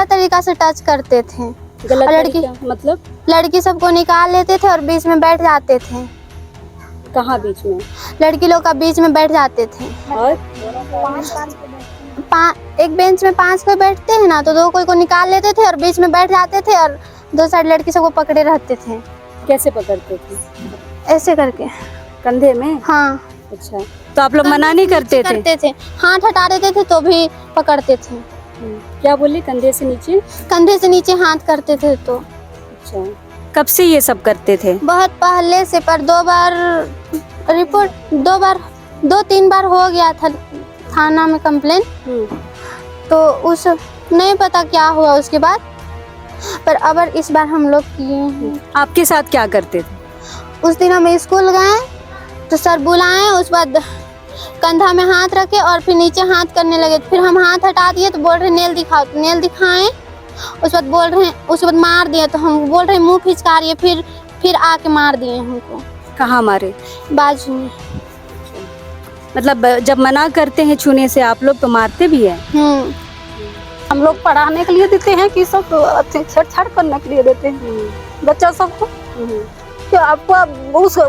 गलत तरीका से टच करते थे। गलत लड़की तरीका मतलब लड़की सबको निकाल लेते थे और बीच में बैठ जाते थे। कहाँ बीच में? लड़की लोग का बीच में बैठ जाते थे। और एक बेंच में 5 कोई बैठते हैं ना, तो 2 कोई को निकाल लेते थे और बीच में बैठ जाते थे और 2 साइड लड़की सबको पकड़े रहते थे। कैसे पकड़ते थे? ऐसे करके कंधे में? हाँ। अच्छा, तो आप लोग मना नहीं करते थे? हाथ हटा देते थे तो भी पकड़ते थे। क्या बोले, कंधे से नीचे? कंधे से नीचे हाथ करते थे। तो अच्छा, कब से ये सब करते थे? बहुत पहले से, पर 2 बार रिपोर्ट 2-3 बार हो गया था थाना में कंप्लेन। तो उस नहीं पता क्या हुआ उसके बाद, पर अब इस बार हम लोग किए हैं। आपके साथ क्या करते थे? उस दिन हम स्कूल गए तो सर बुलाए, उस बाद कंधा में हाथ रखे और फिर नीचे हाथ करने लगे। फिर हम हाथ हटा दिए तो बोल रहे नेल दिखाओ, तो नेल दिखाएं। उसके बाद मार दिए, तो हम बोल रहे मुंह फिचकारिए, फिर आके मार दिए हमको। कहाँ मारे? बाजू में। मतलब जब मना करते हैं छूने से आप लोग तो मारते भी हैं? हम लोग पढ़ाने के लिए देते हैं कि सब छेड़छाड़ करने के लिए देते हैं बच्चा सबको। कि आपको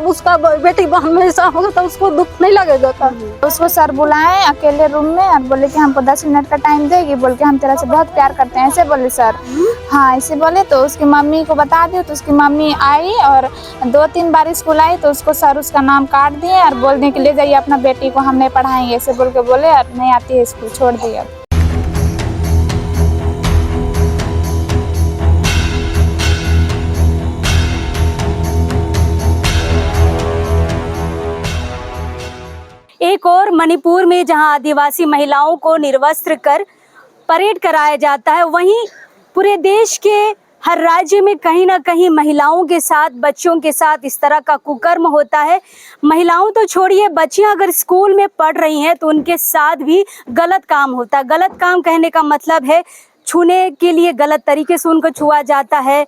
उसका बेटी बहन में ऐसा होगा तो उसको दुख नहीं लगेगा का? उसको सर बुलाए अकेले रूम में और बोले कि हमको 10 मिनट का टाइम देगी, बोल के हम तेरा से बहुत प्यार करते हैं, ऐसे बोले सर। हाँ ऐसे बोले, तो उसकी मम्मी को बता दिया। तो उसकी मम्मी आई और 2-3 बार स्कूल आई, तो उसको सर उसका नाम काट दिए और बोलने के लिए जाइए अपना बेटी को हम नहीं पढ़ाएंगे, ऐसे बोल के बोले और नहीं आती है स्कूल, छोड़ दिया। एक और मणिपुर में जहां आदिवासी महिलाओं को निर्वस्त्र कर परेड कराया जाता है, वहीं पूरे देश के हर राज्य में कहीं ना कहीं महिलाओं के साथ, बच्चों के साथ इस तरह का कुकर्म होता है। महिलाओं तो छोड़िए, बच्चियां अगर स्कूल में पढ़ रही हैं तो उनके साथ भी गलत काम होता है। गलत काम कहने का मतलब है छूने के लिए गलत तरीके से उनको छुआ जाता है।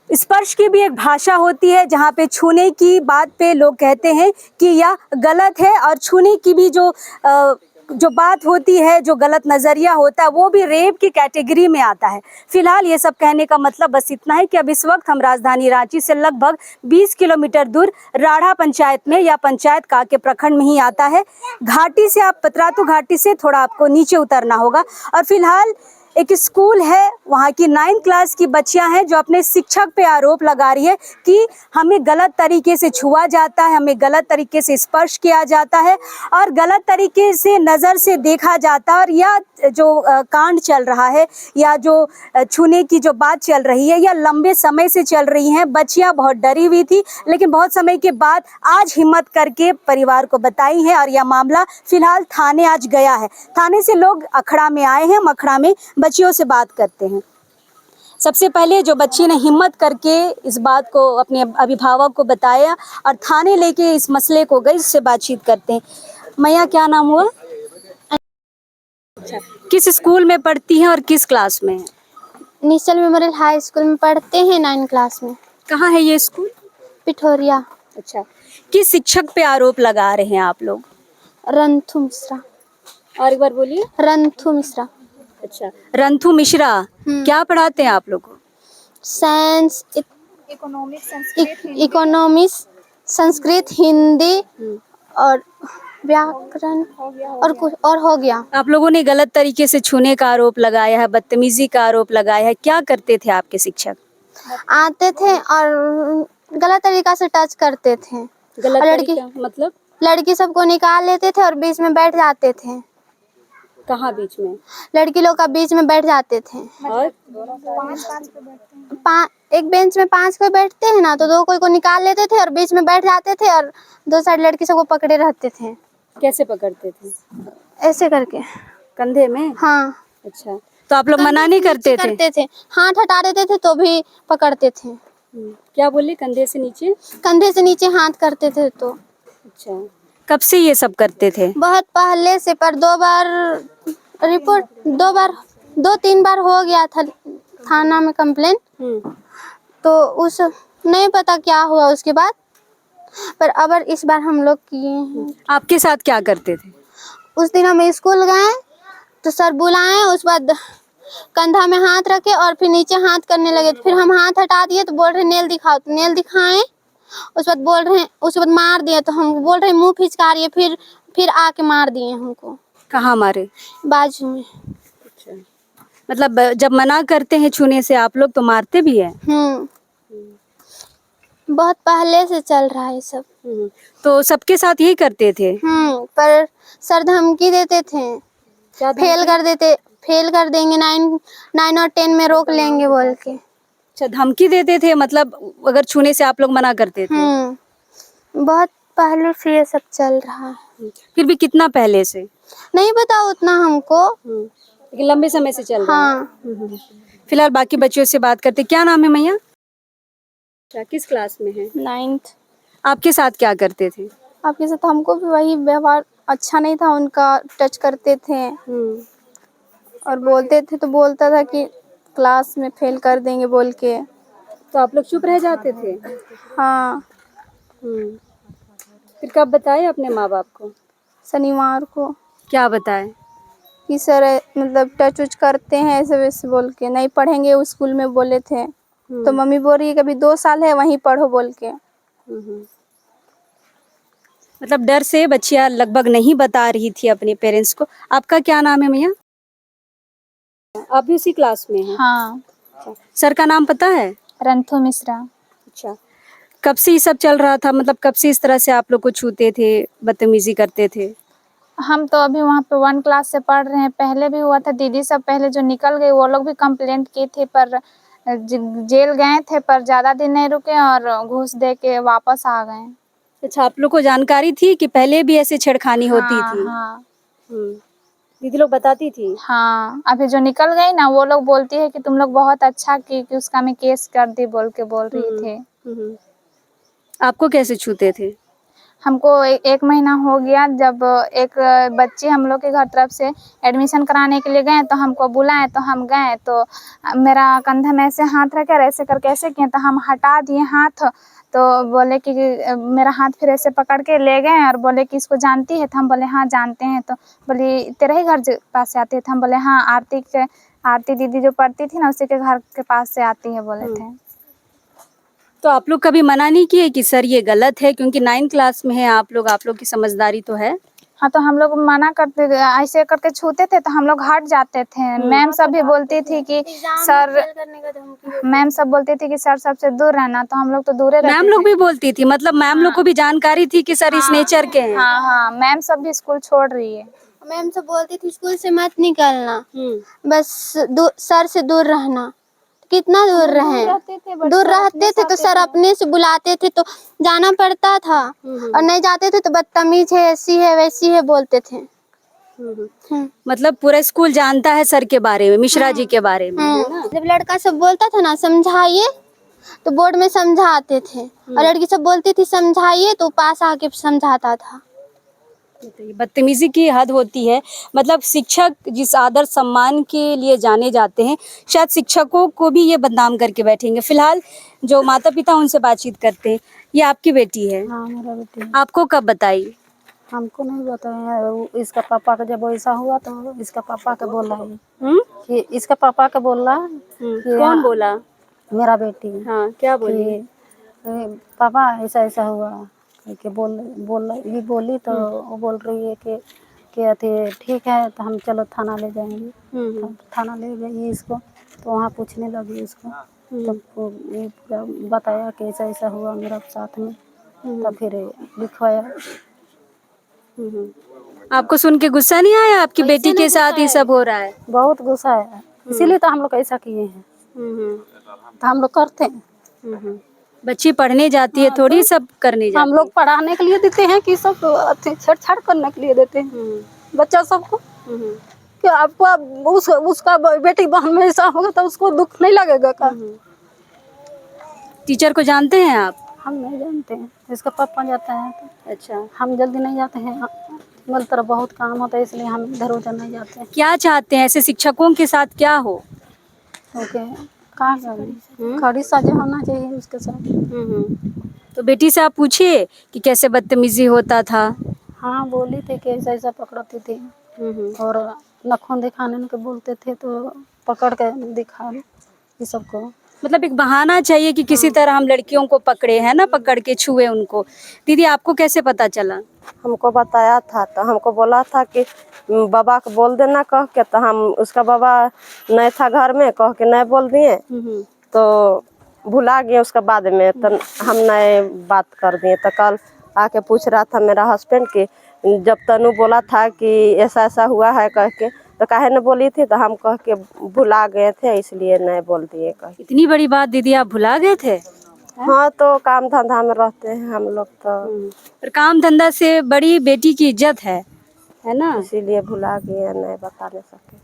स्पर्श की भी एक भाषा होती है जहाँ पे छूने की बात पे लोग कहते हैं कि यह गलत है, और छूने की भी जो बात होती है, जो गलत नज़रिया होता है, वो भी रेप की कैटेगरी में आता है। फिलहाल ये सब कहने का मतलब बस इतना है कि अब इस वक्त हम राजधानी रांची से लगभग 20 किलोमीटर दूर राढ़ा पंचायत में, या पंचायत काके प्रखंड में ही आता है। घाटी से, आप पतरातू घाटी से थोड़ा आपको नीचे उतरना होगा, और फिलहाल एक स्कूल है, वहाँ की 9th क्लास की बच्चियां हैं जो अपने शिक्षक पे आरोप लगा रही है कि हमें गलत तरीके से छुआ जाता है, हमें गलत तरीके से स्पर्श किया जाता है और गलत तरीके से नज़र से देखा जाता है। और यह जो कांड चल रहा है, या जो छूने की जो बात चल रही है, यह लंबे समय से चल रही हैं। बच्चियां बहुत डरी हुई थी, लेकिन बहुत समय के बाद आज हिम्मत करके परिवार को बताई है, और यह मामला फिलहाल थाने आज गया है। थाने से लोग अखड़ा में आए हैं, हम अखड़ा में बच्चियों से बात करते हैं। सबसे पहले जो बच्ची ने हिम्मत करके इस बात को अपने अभिभावक को बताया और थाने लेके इस मसले को गई, इससे बातचीत करते हैं। मैया, क्या नाम हुआ? किस स्कूल में पढ़ती हैं और किस क्लास में? निश्चल मेमोरियल हाई स्कूल में पढ़ते हैं 9th क्लास में। कहाँ है ये स्कूल? पिठोरिया। अच्छा, किस शिक्षक पे आरोप लगा रहे हैं आप लोग? रंथू मिश्रा। और एक बार बोलिए। रंथू मिश्रा। अच्छा, रंथू मिश्रा। क्या पढ़ाते हैं आप लोग को? साइंस, इकोनॉमिक्स, संस्कृत, हिंदी और व्याकरण और कुछ और हो गया। आप लोगों ने गलत तरीके से छूने का आरोप लगाया है, बदतमीजी का आरोप लगाया है। क्या करते थे आपके शिक्षक? आते थे और गलत तरीका से टच करते थे। गलत तरीका मतलब? लड़की सबको निकाल लेते थे और बीच में बैठ जाते थे। कहाँ बीच में? लड़की लोग का बीच में बैठ जाते थे। और एक बेंच में 5 कोई बैठते हैं ना, तो 2 कोई को निकाल लेते थे और बीच में बैठ जाते थे और 2 साइड लड़की सबको पकड़े रहते थे। कैसे पकड़ते थे? ऐसे करके कंधे में? हाँ। अच्छा, तो आप लोग मना नहीं करते थे? हाथ हटा देते थे तो भी पकड़ते थे। क्या बोले, कंधे से नीचे? कंधे से नीचे हाथ करते थे। तो अच्छा, कब से ये सब करते थे? बहुत पहले से, पर 2-3 बार हो गया था थाना में कंप्लेन। तो उस नहीं पता क्या हुआ उसके बाद, पर अब इस बार हम लोग किए हैं। आपके साथ क्या करते थे? उस दिन हम स्कूल गए तो सर बुलाए, उस बाद कंधा में हाथ रखे और फिर नीचे हाथ करने लगे। फिर हम हाथ हटा दिए तो बोल रहे नेल दिखाओ, तो नेल दिखाएं। उस बाद बोल रहे, उसके बाद मार दिए, तो हम बोल रहे मुंह फिचका रही है। फिर आके मार दिए हमको कहाँ मारे? बाजू में। मतलब जब मना करते हैं छूने से आप लोग तो मारते भी हैं? बहुत पहले से चल रहा है ये सब। तो सबके साथ यही करते थे? पर सर धमकी देते थे, फेल कर देंगे, 9 और 10 में रोक लेंगे बोल के। अच्छा, धमकी देते थे, मतलब अगर छूने से आप लोग मना करते थे? बहुत पहले से ये सब चल रहा है। फिर भी कितना पहले से? नहीं पता उतना हमको, लेकिन लंबे समय से चल रहा है। हाँ। फिलहाल बाकी बच्चों से बात करते। क्या नाम है मैया? अच्छा, किस क्लास में है? 9th। आपके साथ क्या करते थे? आपके साथ हमको भी वही व्यवहार अच्छा नहीं था उनका, टच करते थे और बोलते थे, तो बोलता था कि क्लास में फेल कर देंगे बोल के। तो आप लोग चुप रह जाते थे? हाँ। फिर कब बताए अपने माँ बाप को? शनिवार को। क्या बताए? कि सर मतलब टच उच करते हैं ऐसे वैसे बोल के, नहीं पढ़ेंगे उस स्कूल में बोले थे। तो मम्मी बोल रही है कि अभी 2 साल है वहीं पढ़ो बोल के। मतलब डर से बच्चियां लगभग नहीं बता रही थी अपने पेरेंट्स को। आपका क्या नाम है मैया? आप भी उसी क्लास में हैं? हाँ, सर का नाम पता है? रंथू मिश्रा। अच्छा, कब से ये सब चल रहा था? मतलब कब से इस तरह से आप लोग को छूते थे, बदतमीजी करते थे? हम तो अभी वहाँ पे 1 क्लास से पढ़ रहे हैं। पहले भी हुआ था, दीदी सब पहले जो निकल गई वो लोग भी कंप्लेंट की थी, पर जेल गए थे, पर ज़्यादा दिन नहीं रुके और घूस दे के वापस आ गए। अच्छा, आप लोग को जानकारी थी कि पहले भी ऐसे छेड़खानी होती हाँ, थी? हाँ, दीदी लोग बताती थी? हाँ। अभी जो निकल गई ना वो लोग बोलती है कि तुम लोग बहुत अच्छा की कि उसका मैं केस कर दी बोल के बोल रही थे। आपको कैसे छूते थे? हमको 1 महीना हो गया, जब एक बच्ची हम लोग के घर तरफ से एडमिशन कराने के लिए गए तो हमको बुलाए, तो हम गए तो मेरा कंधा में ऐसे हाथ रखे और ऐसे करके ऐसे किए, तो हम हटा दिए हाथ। तो बोले कि मेरा हाथ फिर ऐसे पकड़ के ले गए और बोले कि इसको जानती है? तो हम बोले हाँ जानते हैं। तो बोली तेरे ही घर पास से आती है? तो हम बोले हाँ, आरती दीदी जो पढ़ती थी ना उसी के घर के पास से आती है बोले थे। तो आप लोग कभी मना नहीं किए कि सर ये गलत है, क्योंकि 9th क्लास में है आप लोग की समझदारी तो है? हाँ, तो हम लोग मना करते, ऐसे करके छूते थे तो हम लोग हट जाते थे। मैम सब भी बोलती थी कि सर सबसे दूर रहना, तो हम लोग तो दूर रहते थे। मैम लोग भी बोलती थी? मतलब मैम लोग को भी जानकारी थी कि सर इस नेचर के हैं? हाँ, हाँ, मैम सब भी स्कूल छोड़ रही है। मैम सब बोलती थी स्कूल से मत निकलना, बस सर से दूर रहना। कितना दूर रहे? दूर रहते थे तो सर अपने से बुलाते थे तो जाना पड़ता था, और नहीं जाते थे तो बदतमीज है, ऐसी है वैसी है बोलते थे। मतलब पूरा स्कूल जानता है सर के बारे में, मिश्रा जी के बारे में, है ना? जब लड़का सब बोलता था ना समझाइए, तो बोर्ड में समझाते थे, और लड़की सब बोलती थी समझाइए तो पास आके समझाता था। बदतमीजी की हद होती है। मतलब शिक्षक जिस आदर सम्मान के लिए जाने जाते हैं, शायद शिक्षकों को भी ये बदनाम करके बैठेंगे। फिलहाल जो माता पिता उनसे बातचीत करते हैं। ये आपकी बेटी है? हाँ, मेरा बेटी है। आपको कब बताई? हमको नहीं बताया। इसका पापा का जब ऐसा हुआ तो इसका पापा के बोला है कि इसका पापा के बोला कि कौन बोला? मेरा बेटी। हाँ, क्या बोली? कि पापा ऐसा ऐसा हुआ कि ये बोली तो वो बोल रही है कि अथी ठीक है तो हम चलो थाना ले जाएंगे। तो थाना ले गई इसको, तो वहाँ पूछने लगी इसको, तो ये पूरा बताया कि ऐसा ऐसा हुआ मेरा साथ में। तो फिर लिखवाया। आपको सुन के गुस्सा नहीं आया आपकी बेटी के साथ ये सब हो रहा है? बहुत गुस्सा है, इसीलिए तो हम लोग ऐसा किए हैं। तो हम लोग करते हैं। बच्ची पढ़ने जाती है, थोड़ी सब करने जाती हम लोग पढ़ाने के लिए देते हैं कि सब छेड़छाड़ करने के लिए देते हैं बच्चा सबको। कि आपको उसका बेटी बहन में ऐसा होगा तो उसको दुख नहीं लगेगा का? टीचर को जानते हैं आप? हम नहीं जानते हैं, इसका पापा जाता है। तो अच्छा, हम जल्दी नहीं जाते हैं, मतलब तरह बहुत काम होता है इसलिए हम इधर उधर नहीं जाते हैं। क्या चाहते हैं ऐसे शिक्षकों के साथ क्या हो? क्योंकि कहाँ करें, खड़ी सजा होना चाहिए उसके साथ। तो बेटी से आप पूछिए कि कैसे बदतमीजी होता था? हाँ, बोली थी कि ऐसा ऐसा पकड़ती थी और नखून दिखाने के बोलते थे तो पकड़ के दिखा ये सबको। मतलब एक बहाना चाहिए कि किसी तरह हम लड़कियों को पकड़े, है ना, पकड़ के छुए उनको। दीदी आपको कैसे पता चला? हमको बताया था तो हमको बोला था कि बाबा को बोल देना कह के, तो हम उसका बाबा नहीं था घर में, कह के नहीं बोल दिए तो भुला गए। उसका बाद में तो हम नए बात कर दिए। तो कल आके पूछ रहा था मेरा हस्बैंड कि जब तनु बोला था कि ऐसा ऐसा हुआ है कह के, तो काहे न बोली थी, तो हम कह के भुला गए थे इसलिए नहीं बोल दिए कह। इतनी बड़ी बात दीदी आप भुला गए थे? हाँ तो काम धंधा में रहते हैं हम लोग तो पर काम धंधा से बड़ी बेटी की इज्जत है ना, इसीलिए भुला गए, नहीं बता नहीं सके।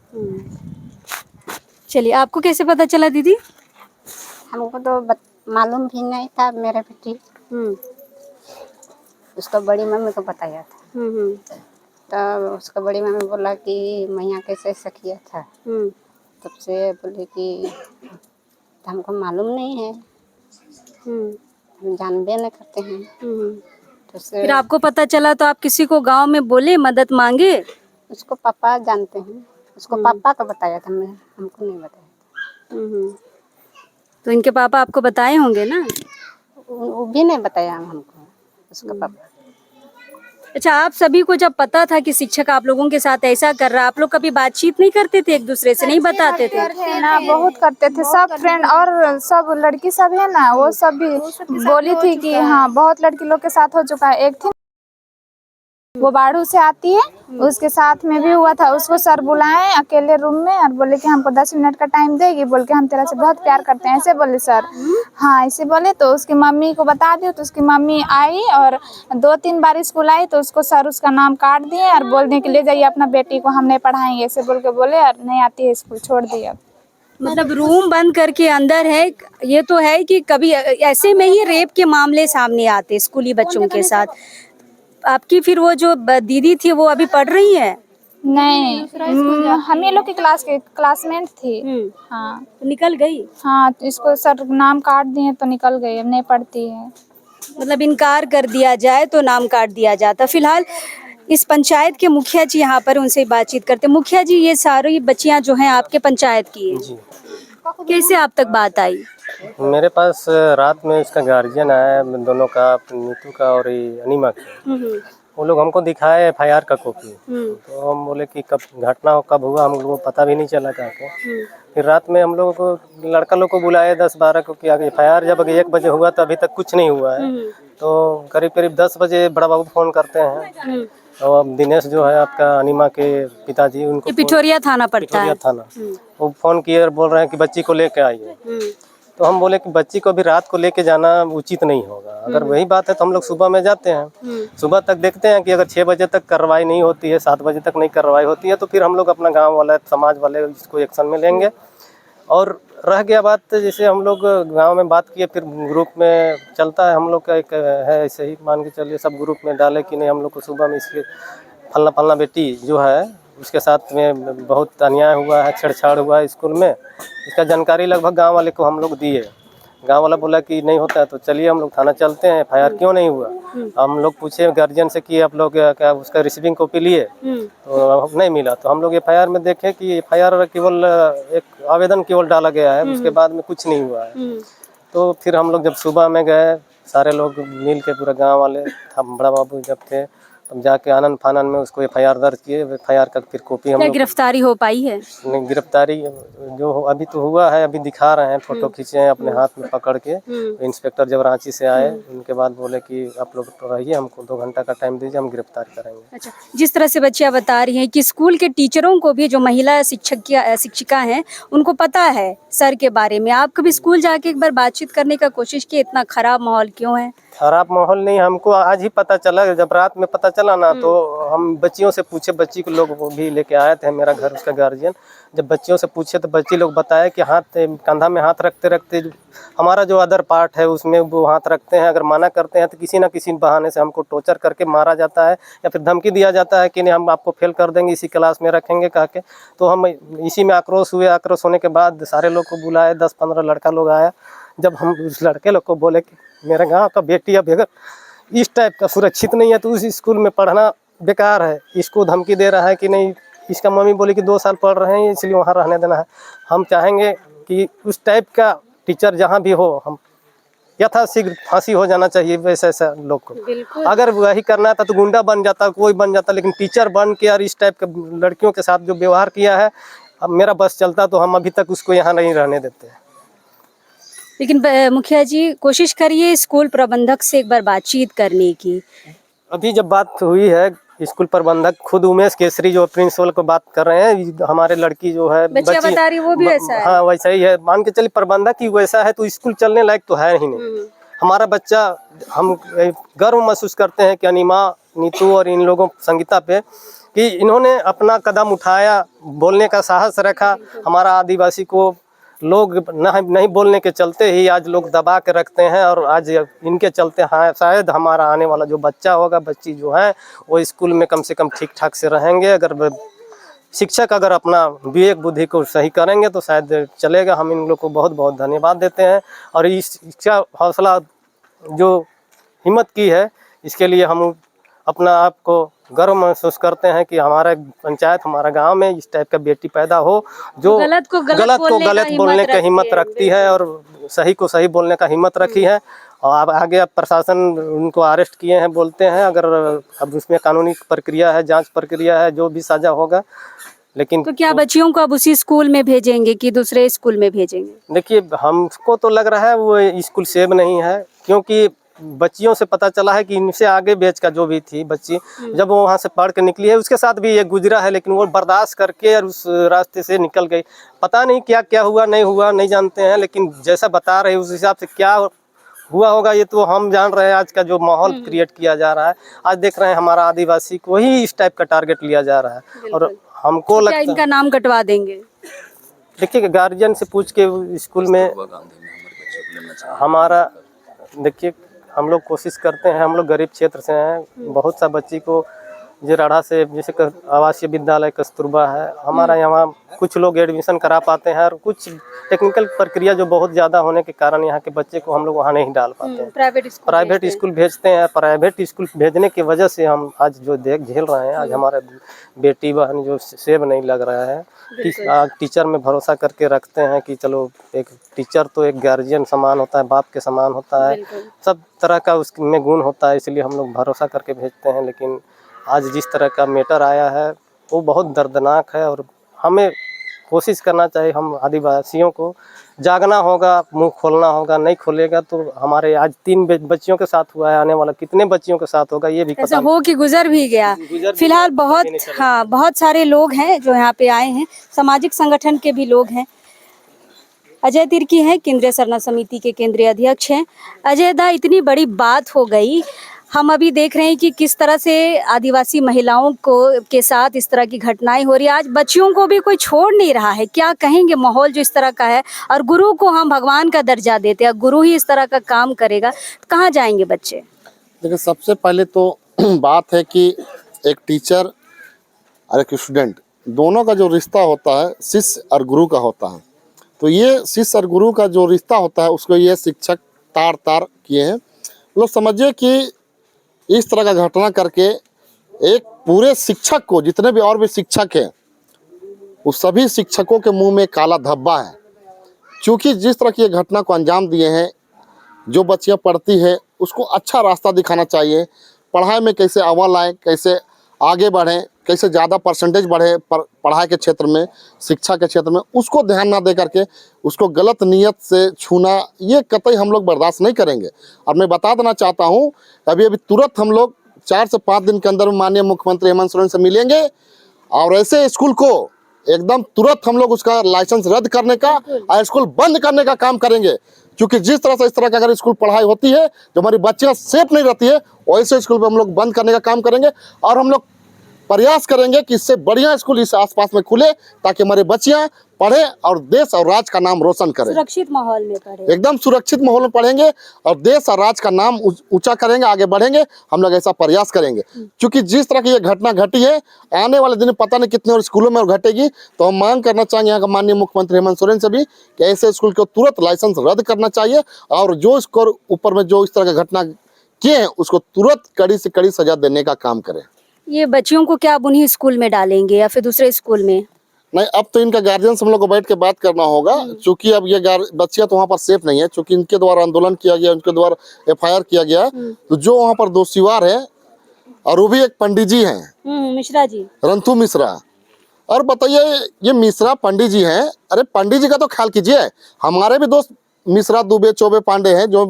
चलिए आपको कैसे पता चला दीदी? हमको तो मालूम भी नहीं था। मेरे बेटी उसको बड़ी मम्मी को बताया था। तब उसका बड़ी मम्मी बोला कि मैया कैसे सखिया था। तब से बोले कि हमको मालूम नहीं है, हम जानबे नहीं करते हैं। तो फिर आपको पता चला तो आप किसी को गांव में बोले, मदद मांगे? उसको पापा जानते हैं, उसको पापा को बताया था, मैं हमको नहीं बताया। तो इनके पापा आपको बताए होंगे ना? वो भी नहीं बताया हमको, उसका पापा। अच्छा, आप सभी को जब पता था कि शिक्षक आप लोगों के साथ ऐसा कर रहा, आप लोग कभी बातचीत नहीं करते थे एक दूसरे से, नहीं बताते थे? थे ना, बहुत करते थे सब फ्रेंड और सब लड़की सब है ना, वो सब भी बोली थी कि हाँ बहुत लड़की लोग के साथ हो चुका है। एक थी वो बाड़ू से आती है, उसके साथ में भी हुआ था। उसको सर बुलाए अकेले रूम में और बोले कि हमको 10 मिनट का टाइम देगी, बोल के हम तेरा से बहुत प्यार करते हैं, ऐसे बोले सर। हाँ ऐसे बोले तो उसकी मम्मी को बता दियो। तो उसकी मम्मी आई और 2-3 बार स्कूल आई तो उसको सर उसका नाम काट दिए और बोलने के लिए जाइए अपना बेटी को, हम नहीं पढ़ाएंगे, ऐसे बोल के बोले और नहीं आती है स्कूल, छोड़ दिया। मतलब रूम बंद करके अंदर है। ये तो है कि कभी ऐसे में ही रेप के मामले सामने आते स्कूली बच्चों के साथ। आपकी फिर वो जो दीदी थी वो अभी पढ़ रही है? नहीं, हम ये लोग की क्लास के क्लासमेट थी। हाँ निकल गई? हाँ तो इसको सर नाम काट दिए तो निकल गई, अब नहीं पढ़ती है। मतलब इनकार कर दिया जाए तो नाम काट दिया जाता। फिलहाल इस पंचायत के मुखिया जी यहाँ पर, उनसे बातचीत करते। मुखिया जी, ये सारी बच्चियाँ जो हैं आपके पंचायत की हैं, कैसे आप तक बात आई? मेरे पास रात में इसका गार्जियन आया, दोनों का, नीतू का और ये अनिमा का। वो लोग हमको दिखाए FIR का कॉपी। तो हम बोले कि कब घटना कब हुआ, हम लोगों को पता भी नहीं चला जाके। फिर रात में हम लोगों को लड़का लोग को बुलाए 10-12 को कि FIR जब 1 बजे हुआ तो अभी तक कुछ नहीं हुआ है। तो करीब करीब 10 बजे बड़ा बाबू फ़ोन करते हैं। और अब दिनेश जो है आपका अनिमा के पिताजी, उनको पिठोरिया थाना पड़ता है। पिठोरिया थाना, वो फ़ोन किए और बोल रहे हैं कि बच्ची को लेके आइए। तो हम बोले कि बच्ची को अभी रात को लेके जाना उचित नहीं होगा। अगर वही बात है तो हम लोग सुबह में जाते हैं, सुबह तक देखते हैं कि अगर 6 बजे तक कार्रवाई नहीं होती है, 7 बजे तक नहीं कार्रवाई होती है, तो फिर हम लोग अपना गांव वाला, समाज वाले इसको एक्शन में लेंगे। और रह गया बात, जैसे हम लोग गांव में बात किए, फिर ग्रुप में चलता है हम लोग का एक है, ऐसे ही मान के चलिए सब ग्रुप में डाले कि नहीं हम लोग को सुबह में इसके फलना फलना बेटी जो है उसके साथ में बहुत अन्याय हुआ है, छेड़छाड़ हुआ है स्कूल में। इसका जानकारी लगभग गांव वाले को हम लोग दिए। गांव वाला बोला कि नहीं होता है तो चलिए हम लोग थाना चलते हैं, FIR क्यों नहीं हुआ। हम लोग पूछे गार्जियन से कि आप लोग क्या उसका रिसीविंग कॉपी लिए, तो नहीं मिला। तो हम लोग FIR में देखे कि FIR केवल एक आवेदन केवल डाला गया है, उसके बाद में कुछ नहीं हुआ है। तो फिर हम लोग जब सुबह में गए, सारे लोग मिल के, पूरा गाँव वाले, हम बड़ा बाबू जब थे, तब जाके आनंद फानन में उसको FIR दर्ज किए। FIR का फिर कॉपी हम लोग, गिरफ्तारी हो पाई है? नहीं, गिरफ्तारी जो अभी तो हुआ है, अभी दिखा रहे हैं, फोटो खींचे हैं अपने हाथ में पकड़ के। इंस्पेक्टर जब रांची से आए, उनके बाद बोले कि आप लोग रहिए, हमको 2 घंटा का टाइम दीजिए, हम गिरफ्तार करेंगे। अच्छा, जिस तरह से बच्चियाँ बता रही हैं कि स्कूल के टीचरों को भी, जो महिला शिक्षिका हैं, उनको पता है सर के बारे में। आप कभी स्कूल जाके एक बार बातचीत करने का कोशिश की, इतना खराब माहौल क्यों है? खराब माहौल नहीं, हमको आज ही पता चला। जब रात में पता चला ना, तो हम बच्चियों से पूछे, बच्ची को लोग भी लेके आए थे मेरा घर, उसका गार्जियन। जब बच्चियों से पूछे तो बच्ची लोग बताए कि हाथ, कंधा में हाथ रखते रखते हमारा जो अदर पार्ट है उसमें वो हाथ रखते हैं। अगर माना करते हैं तो किसी ना किसी बहाने से हमको टॉर्चर करके मारा जाता है, या फिर धमकी दिया जाता है कि नहीं हम आपको फेल कर देंगे, इसी क्लास में रखेंगे कह के। तो हम इसी में आक्रोश हुए। आक्रोश होने के बाद सारे लोग को बुलाए, 10-15 लड़का लोग आया। जब हम उस लड़के लोग को बोले कि मेरे गांव का बेटी अब अगर इस टाइप का सुरक्षित नहीं है तो उस स्कूल में पढ़ना बेकार है, इसको धमकी दे रहा है कि नहीं इसका मम्मी बोली कि 2 साल पढ़ रहे हैं इसलिए वहाँ रहने देना है। हम चाहेंगे कि उस टाइप का टीचर जहाँ भी हो, हम यथाशीघ्र फांसी हो जाना चाहिए वैसे ऐसा लोग को। अगर वही करना था तो गुंडा बन जाता, कोई बन जाता, लेकिन टीचर बन के और इस टाइप के लड़कियों के साथ जो व्यवहार किया है, अब मेरा बस चलता तो हम अभी तक उसको यहाँ नहीं रहने देते। लेकिन मुखिया जी कोशिश करिए स्कूल प्रबंधक से एक बार बातचीत करने की। अभी जब बात हुई है, स्कूल प्रबंधक खुद उमेश केसरी जो प्रिंसिपल को बात कर रहे हैं, हमारे लड़की जो है बच्चियां बता रही वो भी वैसा है। हाँ वैसा ही है, मान के चलिए प्रबंधक ही वैसा है तो स्कूल चलने लायक तो है ही नहीं। हमारा बच्चा, हम गर्व महसूस करते हैं कि अनिमा, नीतू और इन लोगों संगीता पे कि इन्होंने अपना कदम उठाया, बोलने का साहस रखा। हमारा आदिवासी को लोग नहीं बोलने के चलते ही आज लोग दबा के रखते हैं, और आज इनके चलते हाँ शायद हमारा आने वाला जो बच्चा होगा, बच्ची जो है, वो स्कूल में कम से कम ठीक ठाक से रहेंगे। अगर शिक्षक अगर अपना विवेक बुद्धि को सही करेंगे तो शायद चलेगा। हम इन लोग को बहुत बहुत धन्यवाद देते हैं, और इसका हौसला जो हिम्मत की है इसके लिए हम अपना आप को गर्व महसूस करते हैं कि हमारा पंचायत, हमारा गांव में इस टाइप का बेटी पैदा हो जो गलत को गलत बोलने का हिम्मत रखती है और सही को सही बोलने का हिम्मत रखी है। और अब आगे अब प्रशासन उनको अरेस्ट किए हैं बोलते हैं, अगर अब उसमें कानूनी प्रक्रिया है, जांच प्रक्रिया है, जो भी सजा होगा। लेकिन तो क्या बच्चियों को अब उसी स्कूल में भेजेंगे कि दूसरे स्कूल में भेजेंगे? देखिए, हमको तो लग रहा है वो स्कूल सेफ नहीं है, क्योंकि बच्चियों से पता चला है कि इनसे आगे बैच का जो भी थी बच्ची, जब वो वहाँ से पढ़ के निकली है, उसके साथ भी ये गुजरा है, लेकिन वो बर्दाश्त करके और उस रास्ते से निकल गई। पता नहीं क्या क्या हुआ नहीं जानते हैं, लेकिन जैसा बता रहे उस हिसाब से क्या हुआ होगा ये तो हम जान रहे हैं। आज का जो माहौल क्रिएट किया जा रहा है, आज देख रहे हैं हमारा आदिवासी को ही इस टाइप का टारगेट लिया जा रहा है, और हमको लगता है इनका नाम कटवा देंगे। देखिए, गार्जियन से पूछ के स्कूल में हमारा, देखिए हम लोग कोशिश करते हैं, हम लोग गरीब क्षेत्र से हैं, बहुत सा बच्ची को जिराड़ा से, जैसे आवासीय विद्यालय कस्तूरबा है हमारा, यहाँ कुछ लोग एडमिशन करा पाते हैं, और कुछ टेक्निकल प्रक्रिया जो बहुत ज़्यादा होने के कारण यहाँ के बच्चे को हम लोग वहाँ नहीं डाल पाते हैं। प्राइवेट स्कूल भेजते हैं। प्राइवेट स्कूल भेजने की वजह से हम आज जो झेल रहे हैं, आज हमारे बेटी बहन जो सेब नहीं लग रहा है। टीचर में भरोसा करके रखते हैं कि चलो, एक टीचर तो एक गार्जियन समान होता है, बाप के समान होता है, सब तरह का उसमें गुण होता है, इसलिए हम लोग भरोसा करके भेजते हैं। लेकिन आज जिस तरह का मैटर आया है वो बहुत दर्दनाक है, और हमें कोशिश करना चाहिए, हम आदिवासियों को जागना होगा, मुंह खोलना होगा। नहीं खोलेगा तो हमारे आज 3 बच्चियों के साथ हुआ है, आने वाला कितने बच्चियों के साथ होगा ये भी ऐसा हो कि गुजर भी गया। फिलहाल बहुत सारे लोग हैं जो यहाँ पे आए हैं, सामाजिक संगठन के भी लोग हैं। अजय तिर्की हैं, केंद्रीय सरना समिति के केंद्रीय अध्यक्ष हैं। अजय दा, इतनी बड़ी बात हो गई, हम अभी देख रहे हैं कि किस तरह से आदिवासी महिलाओं को के साथ इस तरह की घटनाएं हो रही है। आज बच्चियों को भी कोई छोड़ नहीं रहा है। क्या कहेंगे, माहौल जो इस तरह का है, और गुरु को हम भगवान का दर्जा देते हैं, गुरु ही इस तरह का काम करेगा तो कहाँ जाएंगे बच्चे? देखिए, सबसे पहले तो बात है कि एक टीचर और एक स्टूडेंट दोनों का जो रिश्ता होता है शिष्य और गुरु का होता है। तो ये शिष्य और गुरु का जो रिश्ता होता है उसको ये शिक्षक तार किए हैं। लोग समझिए कि इस तरह का घटना करके एक पूरे शिक्षक को, जितने भी और भी शिक्षक हैं, उस सभी शिक्षकों के मुंह में काला धब्बा है। क्योंकि जिस तरह की घटना को अंजाम दिए हैं, जो बच्चियां पढ़ती है उसको अच्छा रास्ता दिखाना चाहिए, पढ़ाई में कैसे अव्वल आए, कैसे आगे बढ़ें, कैसे ज़्यादा परसेंटेज बढ़े पढ़ाई के क्षेत्र में, शिक्षा के क्षेत्र में, उसको ध्यान ना दे करके उसको गलत नीयत से छूना, ये कतई हम लोग बर्दाश्त नहीं करेंगे। और मैं बता देना चाहता हूँ, अभी तुरंत हम लोग 4 से 5 दिन के अंदर माननीय मुख्यमंत्री हेमंत सोरेन से मिलेंगे, और ऐसे स्कूल को एकदम तुरंत हम लोग उसका लाइसेंस रद्द करने का और स्कूल बंद करने का काम करेंगे। क्योंकि जिस तरह से इस तरह का अगर स्कूल पढ़ाई होती है, जो हमारी बच्चियाँ सेफ नहीं रहती है, वैसे स्कूल पर हम लोग बंद करने का काम करेंगे। और हम लोग प्रयास करेंगे कि इससे बढ़िया स्कूल इस आसपास में खुले, ताकि हमारे बच्चियां पढ़े और देश और राज्य का नाम रोशन करें। सुरक्षित माहौल में पढ़े, एकदम सुरक्षित माहौल में पढ़ेंगे और देश और राज्य का नाम ऊंचा करेंगे, आगे बढ़ेंगे। हम लोग ऐसा प्रयास करेंगे, क्योंकि जिस तरह की ये घटना घटी है, आने वाले दिन पता नहीं कितने और स्कूलों में और घटेगी। तो हम मांग करना चाहेंगे यहाँ का माननीय मुख्यमंत्री हेमंत सोरेन से भी कि ऐसे स्कूल को तुरंत लाइसेंस रद्द करना चाहिए, और जो इसको ऊपर में जो इस तरह की घटना किए हैं उसको तुरंत कड़ी से कड़ी सजा देने का काम करें। ये बच्चियों को क्या आप उन्हीं स्कूल में डालेंगे या फिर दूसरे स्कूल में? नहीं, अब तो इनका गार्जियन से हम लोग को बैठ के बात करना होगा, क्योंकि अब ये बच्चियां तो वहाँ पर सेफ नहीं है, क्योंकि इनके द्वारा आंदोलन किया गया, उनके द्वारा FIR किया गया। तो जो वहाँ पर दोषीवार है, और वो भी एक पंडित जी हैं, मिश्रा जी, रंथू मिश्रा। और बताइए, ये मिश्रा पंडित जी हैं, अरे पंडित जी का तो ख्याल कीजिए। हमारे भी दोस्त मिश्रा, दुबे, चौबे, पांडे हैं जो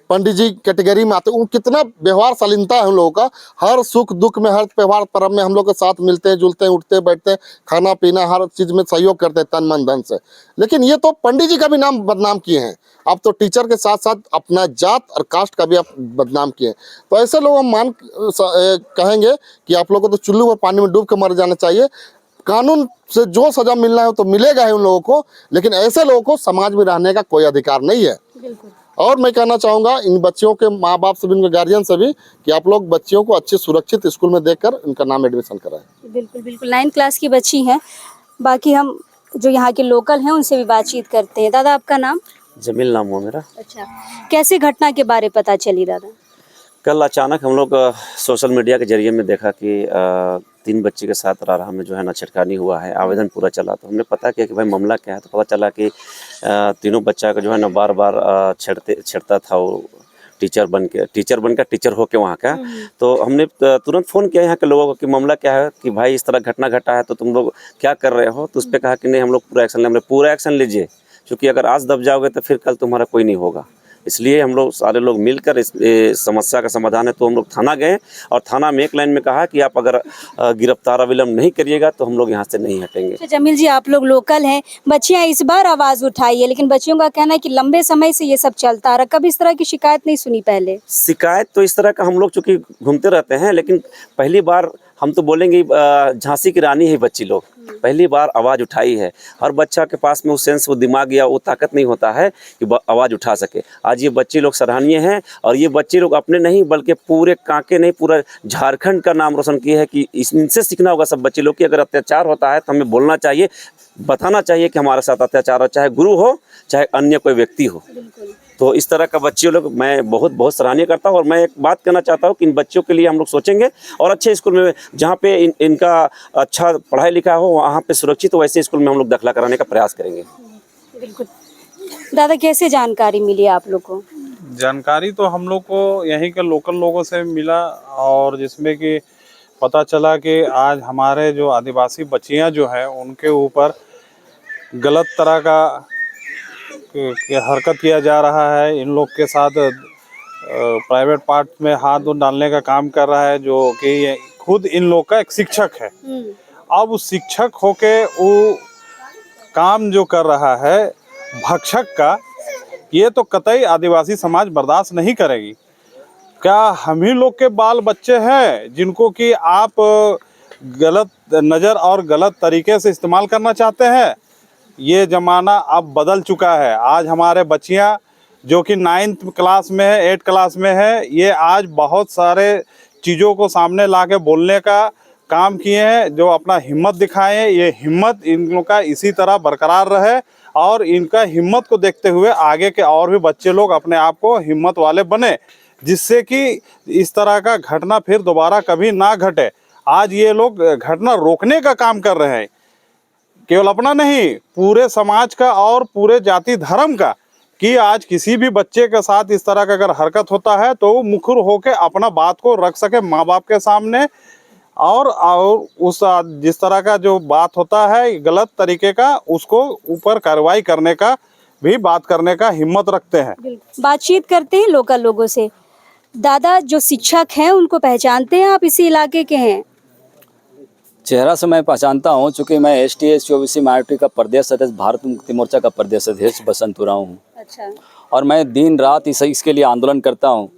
पंडित जी कैटेगरी में आते हैं। कितना व्यवहार शालीनता है उन लोगों का, हर सुख दुख में, हर त्योहार पर्व में हम लोग के साथ मिलते हैं, जुलते हैं, उठते बैठते हैं, खाना पीना हर चीज में सहयोग करते हैं तन मन धन से। लेकिन ये तो पंडित जी का भी नाम बदनाम किए हैं, अब तो टीचर के साथ साथ अपना जात और कास्ट का भी आप बदनाम किए। तो ऐसे लोग हम कहेंगे कि आप लोगों को तो चुल्लू में पानी में डूब के मर जाना चाहिए। कानून से जो सजा मिलना है तो मिलेगा ही उन लोगों को, लेकिन ऐसे लोगों को समाज में रहने का कोई अधिकार नहीं है। और मैं कहना चाहूँगा इन बच्चियों के माँ बाप से भी, इनके गार्जियन से भी, कि आप लोग बच्चियों को अच्छे सुरक्षित स्कूल में देकर इनका नाम एडमिशन कराएं। बिल्कुल बिल्कुल, 9th क्लास की बच्ची हैं। बाकी हम जो यहाँ के लोकल हैं उनसे भी बातचीत करते हैं। दादा, आपका नाम? जमील नाम हुआ मेरा। अच्छा, कैसे घटना के बारे पता चली दादा? कल अचानक हम लोग सोशल मीडिया के जरिए में देखा कि 3 बच्चे के साथ रारा में जो है ना छेड़खानी हुआ है। आवेदन पूरा चला तो हमने पता किया कि भाई मामला क्या है। तो पता चला कि तीनों बच्चा का जो है ना बार बार छेड़ता था वो टीचर बनकर टीचर होके वहाँ का। तो हमने तुरंत फ़ोन किया यहाँ के लोगों को कि मामला क्या है, कि भाई इस तरह घटना घटा है तो तुम लोग क्या कर रहे हो। तो उस पर कहा कि नहीं, हम लोग पूरा एक्शन लें। हमने पूरा एक्शन लीजिए, क्योंकि अगर आज दब जाओगे तो फिर कल तुम्हारा कोई नहीं होगा। इसलिए हम लोग सारे लोग मिलकर इस समस्या का समाधान है। तो हम लोग थाना गए और थाना में एक लाइन में कहा कि आप अगर गिरफ्तार अविलंब नहीं करिएगा तो हम लोग यहाँ से नहीं हटेंगे। अच्छा जमील जी, आप लोग लोकल हैं, बच्चियाँ इस बार आवाज़ उठाई है, लेकिन बच्चियों का कहना है कि लंबे समय से ये सब चलता रहा, कभी इस तरह की शिकायत नहीं सुनी पहले। शिकायत तो इस तरह का हम लोग चूँकि घूमते रहते हैं, लेकिन पहली बार हम तो बोलेंगे झांसी की रानी है बच्ची लोग, पहली बार आवाज़ उठाई है। हर बच्चा के पास में वो सेंस, वो दिमाग या वो ताकत नहीं होता है कि आवाज़ उठा सके। आज ये बच्चे लोग सराहनीय हैं, और ये बच्चे लोग अपने नहीं बल्कि पूरे कांके नहीं, पूरा झारखंड का नाम रोशन किए हैं। कि इनसे सीखना होगा सब बच्चे लोग कि अगर अत्याचार होता है तो हमें बोलना चाहिए, बताना चाहिए कि हमारे साथ अत्याचार हो, चाहे गुरु हो चाहे अन्य कोई व्यक्ति हो। तो इस तरह का बच्चे लोग मैं बहुत बहुत सराहनीय करता हूँ। और मैं एक बात कहना चाहता हूँ कि इन बच्चों के लिए हम लोग सोचेंगे, और अच्छे स्कूल में जहाँ पे इनका अच्छा पढ़ाई लिखा हो, वहाँ पे सुरक्षित हो, वैसे स्कूल में हम लोग दाखिला कराने का प्रयास करेंगे। बिल्कुल। दादा, कैसे जानकारी मिली आप लोग को? जानकारी तो हम लोग को यहीं के लोकल लोगों से मिला, और जिसमें कि पता चला कि आज हमारे जो आदिवासी बच्चियां जो हैं उनके ऊपर गलत तरह का हरकत किया जा रहा है। इन लोग के साथ प्राइवेट पार्ट में हाथ डालने का काम कर रहा है, जो कि खुद इन लोग का एक शिक्षक है। अब उस शिक्षक होके वो काम जो कर रहा है भक्षक का, ये तो कतई आदिवासी समाज बर्दाश्त नहीं करेगी। क्या हम ही लोग के बाल बच्चे हैं जिनको कि आप गलत नज़र और गलत तरीके से इस्तेमाल करना चाहते हैं? ये ज़माना अब बदल चुका है। आज हमारे बच्चियां जो कि 9th क्लास में है, 8th क्लास में है, ये आज बहुत सारे चीज़ों को सामने ला के बोलने का काम किए हैं, जो अपना हिम्मत दिखाए हैं। ये हिम्मत इन लोगों का इसी तरह बरकरार रहे, और इनका हिम्मत को देखते हुए आगे के और भी बच्चे लोग अपने आप को हिम्मत वाले बने, जिससे कि इस तरह का घटना फिर दोबारा कभी ना घटे। आज ये लोग घटना रोकने का काम कर रहे हैं, केवल अपना नहीं, पूरे समाज का और पूरे जाति धर्म का, कि आज किसी भी बच्चे के साथ इस तरह का अगर हरकत होता है तो वो मुखर होकर अपना बात को रख सके माँ बाप के सामने, और उस जिस तरह का जो बात होता है गलत तरीके का, उसको ऊपर कार्रवाई करने का भी बात करने का हिम्मत रखते हैं। बातचीत करते हैं लोकल लोगों से। दादा, जो शिक्षक हैं उनको पहचानते हैं आप? इसी इलाके के हैं? चेहरा से मैं पहचानता हूँ, चूँकि मैं ST/SC OBC माइनॉरिटी का प्रदेश अध्यक्ष, भारत मुक्ति मोर्चा का प्रदेश अध्यक्ष बसंत उरांव हूँ। अच्छा। और मैं दिन रात इसके लिए आंदोलन करता हूँ।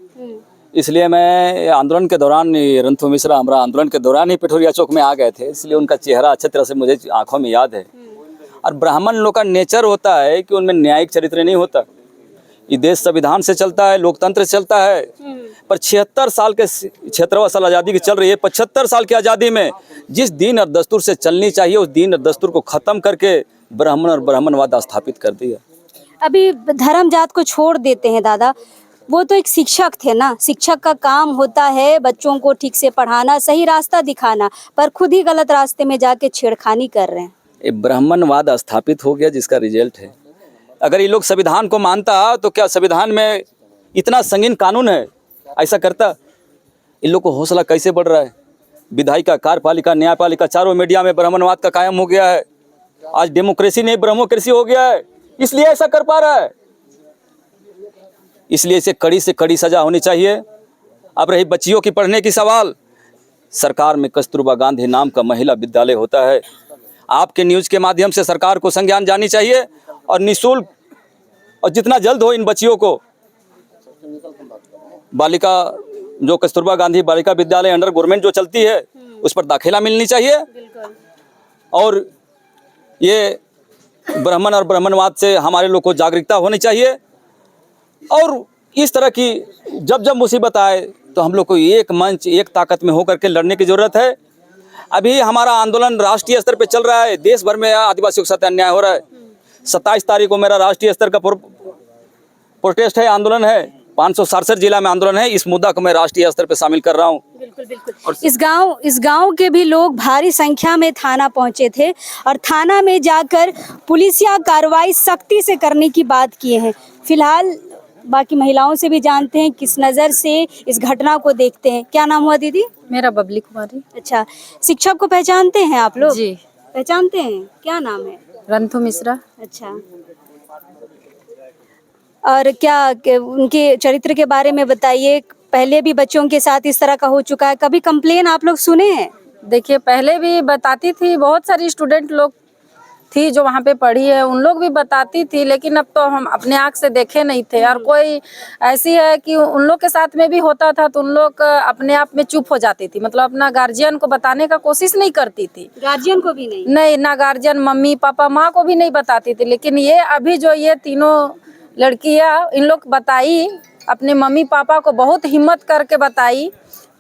इसलिए मैं आंदोलन के दौरान, रंथू मिश्रा हमारा आंदोलन के दौरान ही पिठोरिया चौक में आ गए थे, इसलिए उनका चेहरा अच्छी तरह से मुझे आंखों में याद है। और ब्राह्मण लोग का नेचर होता है कि उनमें न्यायिक चरित्र नहीं होता। ये देश संविधान से चलता है, लोकतंत्र से चलता है, पर 76 साल के 76वां साल आज़ादी की चल रही है। 75 साल की आज़ादी में जिस दीन और दस्तूर से चलनी चाहिए, उस दीन और दस्तूर को ख़त्म करके ब्राह्मण और ब्राह्मणवाद स्थापित कर दिया। अभी धर्म जात को छोड़ देते हैं दादा, वो तो एक शिक्षक थे ना, शिक्षक का काम होता है बच्चों को ठीक से पढ़ाना, सही रास्ता दिखाना, पर खुद ही गलत रास्ते में जाके छेड़खानी कर रहे हैं। ये ब्राह्मणवाद स्थापित हो गया जिसका रिजल्ट है। अगर ये लोग संविधान को मानता तो क्या संविधान में इतना संगीन कानून है ऐसा करता? इन लोग को हौसला कैसे बढ़ रहा है? विधायिका, कार्यपालिका, न्यायपालिका चारों मीडिया में ब्राह्मणवाद का कायम हो गया है। आज डेमोक्रेसी नहीं ब्रह्मोक्रेसी हो गया है, इसलिए ऐसा कर पा रहा है। इसलिए इसे कड़ी से कड़ी सजा होनी चाहिए। अब रही बच्चियों की पढ़ने की सवाल, सरकार में कस्तूरबा गांधी नाम का महिला विद्यालय होता है। आपके न्यूज़ के माध्यम से सरकार को संज्ञान जानी चाहिए और निःशुल्क और जितना जल्द हो इन बच्चियों को बालिका जो कस्तूरबा गांधी बालिका विद्यालय अंडर गवर्नमेंट जो चलती है उस पर दाखिला मिलनी चाहिए। और ये ब्राह्मण और ब्राह्मणवाद से हमारे लोग को जागरूकता होनी चाहिए। और इस तरह की जब जब मुसीबत आए तो हम लोग को एक मंच एक ताकत में होकर के लड़ने की ज़रूरत है। अभी हमारा आंदोलन राष्ट्रीय स्तर पे चल रहा है, देश भर में आदिवासियों के साथ अन्याय हो रहा है। 27 तारीख को मेरा राष्ट्रीय स्तर का प्रोटेस्ट है, आंदोलन है, 567 जिला में आंदोलन है। इस मुद्दा को मैं राष्ट्रीय स्तर पे शामिल कर रहा हूँ। बिल्कुल बिल्कुल। और इस गांव के भी लोग भारी संख्या में थाना पहुंचे थे और थाना में जाकर पुलिसिया कार्रवाई सख्ती से करने की बात किए हैं। फिलहाल बाकी महिलाओं से भी जानते हैं किस नज़र से इस घटना को देखते हैं। क्या नाम हुआ दीदी? मेरा बबली कुमारी। अच्छा, शिक्षक को पहचानते हैं आप लोग? जी पहचानते हैं। क्या नाम है? रंथु मिश्रा। अच्छा, और क्या उनके चरित्र के बारे में बताइए। पहले भी बच्चों के साथ इस तरह का हो चुका है, कभी कंप्लेन आप लोग सुने हैं? देखिए, पहले भी बताती थी, बहुत सारी स्टूडेंट लोग थी जो वहाँ पे पढ़ी है, उन लोग भी बताती थी, लेकिन अब तो हम अपने आँख से देखे नहीं थे। और कोई ऐसी है कि उन लोग के साथ में भी होता था तो उन लोग अपने आप में चुप हो जाती थी, मतलब अपना गार्जियन को बताने का कोशिश नहीं करती थी। गार्जियन को भी नहीं? नहीं, ना गार्जियन, मम्मी पापा माँ को भी नहीं बताती थी। लेकिन ये अभी जो ये तीनों लड़कियाँ इन लोग बताई, अपने मम्मी पापा को बहुत हिम्मत करके बताई,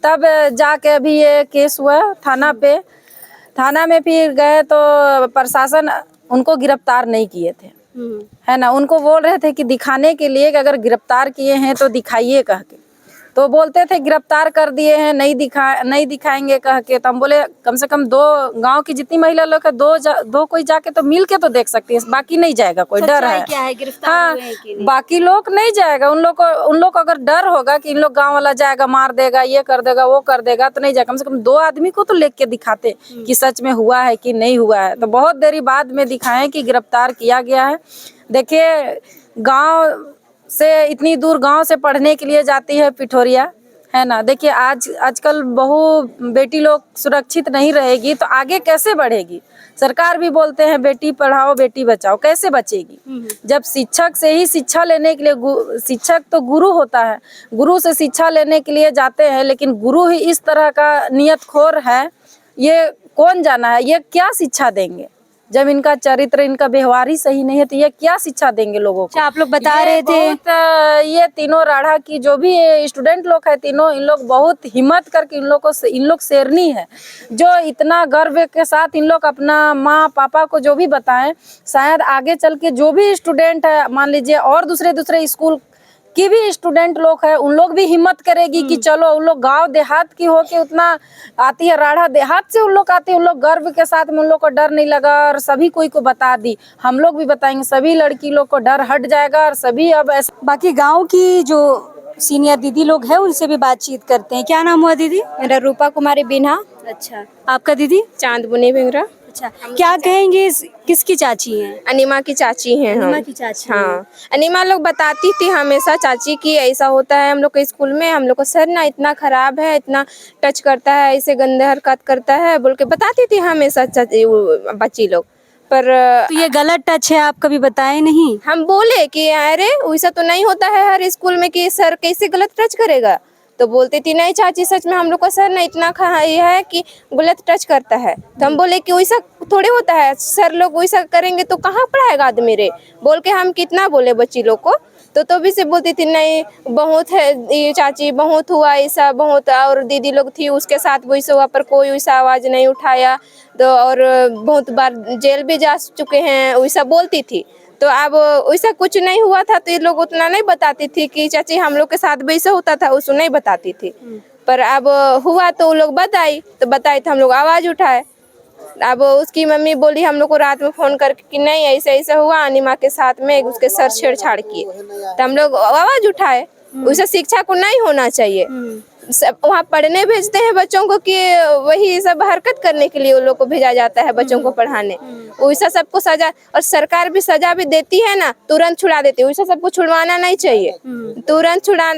तब जाके अभी ये केस हुआ थाना पे। थाना में फिर गए तो प्रशासन उनको गिरफ्तार नहीं किए थे, है ना। उनको बोल रहे थे कि दिखाने के लिए कि अगर गिरफ्तार किए हैं तो दिखाइए कह के, तो बोलते थे गिरफ्तार कर दिए हैं, नहीं दिखाएंगे कह के। तो हम बोले कम से कम 2 गांव की जितनी महिला लोग है, दो कोई जाके तो मिल के तो देख सकती है, बाकी नहीं जाएगा। कोई डर है क्या है, गिरफ्तार हाँ, हुए हैं कि नहीं? बाकी लोग नहीं जाएगा। उन लोग को अगर डर होगा कि इन लोग गांव वाला जाएगा, मार देगा, ये कर देगा, वो कर देगा, तो नहीं जाएगा। कम से कम 2 आदमी को तो लेके दिखाते कि सच में हुआ है कि नहीं हुआ है। तो बहुत देरी बाद में दिखाएं कि गिरफ्तार किया गया है। देखिए, गाँव से इतनी दूर गाँव से पढ़ने के लिए जाती है पिठोरिया, है ना। देखिए, आजकल बहु बेटी लोग सुरक्षित नहीं रहेगी तो आगे कैसे बढ़ेगी? सरकार भी बोलते हैं बेटी पढ़ाओ बेटी बचाओ, कैसे बचेगी? जब शिक्षक से ही शिक्षा लेने के लिए, शिक्षक तो गुरु होता है, गुरु से शिक्षा लेने के लिए जाते हैं, लेकिन गुरु ही इस तरह का नियतखोर है, ये कौन जाना है? ये क्या शिक्षा देंगे जब इनका चरित्र, इनका व्यवहार ही सही नहीं है, तो ये क्या शिक्षा देंगे लोगों को? आप लोग बता रहे थे ये तीनों राढ़ा की जो भी स्टूडेंट लोग है तीनों, इन लोग बहुत हिम्मत करके इन लोग शेरनी है, जो इतना गर्व के साथ इन लोग अपना माँ पापा को जो भी बताएं, शायद आगे चल के जो भी स्टूडेंट है, मान लीजिए और दूसरे स्कूल की भी स्टूडेंट लोग है, उन लोग भी हिम्मत करेगी कि चलो, उन लोग गांव देहात की होके उतना आती है, राढ़ा देहात से उन लोग आती है, उन लोग गर्व के साथ में, उन लोग को डर नहीं लगा और सभी कोई को बता दी। हम लोग भी बताएंगे, सभी लड़की लोग को डर हट जाएगा और सभी अब ऐसा। बाकी गांव की जो सीनियर दीदी लोग हैं उनसे भी बातचीत करते हैं। क्या नाम हुआ दीदी? मेरा रूपा कुमारी बिन्हा। अच्छा, आपका दीदी? चांदबुनी भिंगरा। अच्छा, क्या कहेंगे, किसकी चाची हैं? अनिमा की चाची हैं हम। अनिमा की चाची? हाँ, अनिमा लोग बताती थी हमेशा चाची की ऐसा होता है हम लोग के स्कूल में, हम लोग को सर ना इतना खराब है, इतना टच करता है, ऐसे गंदे हरकत करता है बोल के बताती थी हमेशा बच्ची लोग। पर तो ये गलत टच है, आप कभी बताए नहीं? हम बोले कि अरे वैसा तो नहीं होता है हर स्कूल में कि सर कैसे गलत टच करेगा, तो बोलती थी नहीं चाची सच में हम लोग का सर ना इतना ये है कि गलत टच करता है। तो हम बोले कि वैसा थोड़े होता है, सर लोग वैसा करेंगे तो कहाँ पढ़ाएगा आदमी रे, बोल के हम कितना बोले बच्ची लोग को। तो भी से बोलती थी नहीं बहुत है ये चाची, बहुत हुआ ऐसा, बहुत। और दीदी लोग थी उसके साथ वैसे हुआ, पर कोई वैसा आवाज़ नहीं उठाया। तो और बहुत बार जेल भी जा चुके हैं वैसा बोलती थी। तो अब वैसा कुछ नहीं हुआ था तो ये लोग उतना नहीं बताती थी कि चाची हम लोग के साथ भी ऐसा होता था, उसको नहीं बताती थी। पर अब हुआ तो वो लोग बताई तो हम लोग आवाज उठाए। अब उसकी मम्मी बोली हम लोग को रात में फोन करके कि नहीं ऐसा ऐसा हुआ, अनिमा के साथ में उसके सर छेड़छाड़ किए, तो हम लोग आवाज उठाए। उसे शिक्षा को नहीं होना चाहिए। सब वहाँ पढ़ने भेजते हैं बच्चों को कि वही सब हरकत करने के लिए वो लोग को भेजा जाता है बच्चों को पढ़ाने। वैसा सबको सजा, और सरकार भी सजा भी देती है ना, तुरंत छुड़ा देती है। वैसा सबको छुड़वाना नहीं चाहिए, तुरंत छुड़ा।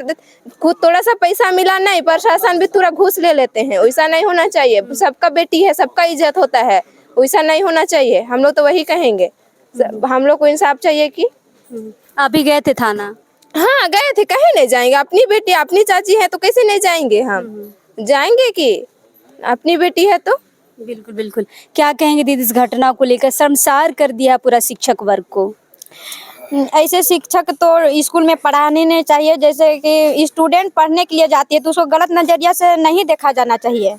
खुद थोड़ा सा पैसा मिला नहीं, प्रशासन भी थोड़ा घूस ले लेते हैं। वैसा नहीं होना चाहिए। सबका बेटी है, सबका इज्जत होता है, वैसा नहीं होना चाहिए। हम लोग तो वही कहेंगे, हम लोग को इंसाफ चाहिए। कि आप भी गए थे थाना? हाँ गए थे, कहे नहीं जाएंगे? अपनी बेटी अपनी चाची है तो कैसे नहीं जाएंगे? हम जाएंगे कि अपनी बेटी है तो। बिल्कुल बिल्कुल। क्या कहेंगे दीदी इस घटना को लेकर? शर्मसार कर दिया पूरा शिक्षक वर्ग को। ऐसे शिक्षक तो स्कूल में पढ़ाने नहीं चाहिए। जैसे कि स्टूडेंट पढ़ने के लिए जाती है तो उसको गलत नजरिया से नहीं देखा जाना चाहिए।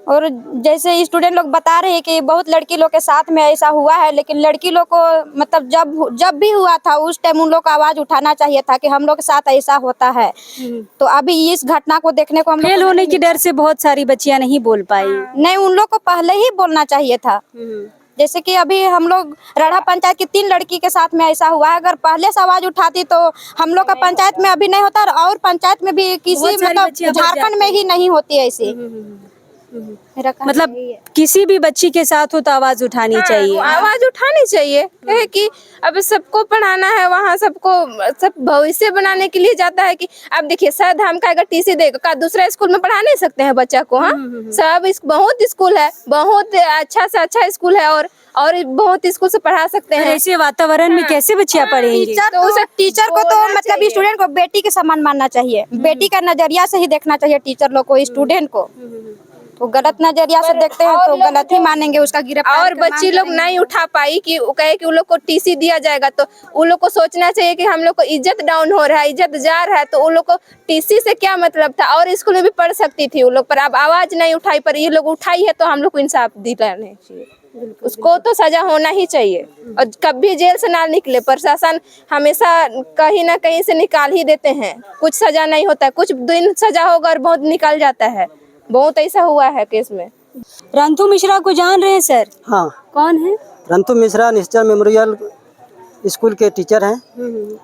और जैसे स्टूडेंट लोग बता रहे हैं कि बहुत लड़की लोग के साथ में ऐसा हुआ है, लेकिन लड़की लोग को मतलब जब भी हुआ था उस टाइम उन लोग को आवाज उठाना चाहिए था कि हम लोग के साथ ऐसा होता है। तो अभी इस घटना को देखने को हम लोग फेल होने के डर से बहुत सारी बच्चियां नहीं बोल पाई। नहीं, उन लोग को पहले ही बोलना चाहिए था। जैसे कि अभी हम लोग राढ़ा पंचायत की 3 लड़की के साथ में ऐसा हुआ है। अगर पहले से आवाज उठाती तो हम लोग का पंचायत में अभी नहीं होता, और पंचायत में भी किसी मतलब झारखंड में ही नहीं होती ऐसी। मतलब किसी भी बच्ची के साथ हो तो आवाज उठानी चाहिए। आवाज उठानी चाहिए। कहे कि अब सबको पढ़ाना है, वहाँ सबको सब भविष्य बनाने के लिए जाता है। कि अब देखिए सर धाम का अगर टीसी देगा, का दूसरा स्कूल में पढ़ा नहीं सकते हैं बच्चा को? हाँ, सब बहुत स्कूल है, बहुत अच्छा से अच्छा स्कूल है, और बहुत स्कूल से पढ़ा सकते हैं। ऐसे वातावरण में कैसे बच्चियां पढ़ेंगी? टीचर को तो मतलब स्टूडेंट को बेटी के समान मानना चाहिए। बेटी का नजरिया से ही देखना चाहिए टीचर लोग को स्टूडेंट को। तो गलत नजरिया से देखते हैं तो गलत ही मानेंगे, उसका गिरफ्तार। और बच्ची लोग नहीं उठा पाई कि वो कहे कि उन लोग को टीसी दिया जाएगा, तो उन लोग को सोचना चाहिए कि हम लोग को इज्जत डाउन हो रहा है, इज्जत जा रहा है, तो उन लोग को टीसी से क्या मतलब था? और स्कूल में भी पढ़ सकती थी उन लोग, पर अब आवाज नहीं उठाई। पर ये लोग उठाई है तो हम लोग को इंसाफ दिलाना चाहिए। उसको तो सजा होना ही चाहिए, और कभी जेल से ना निकले। प्रशासन हमेशा कहीं ना कहीं से निकाल ही देते हैं। कुछ सजा नहीं होता है, कुछ दिन सजा होगा और बहुत निकल जाता है। बहुत ऐसा हुआ है केस में। रंतु मिश्रा को जान रहे हैं सर? हाँ। कौन है? रंतु मिश्रा निश्चल मेमोरियल स्कूल के टीचर हैं।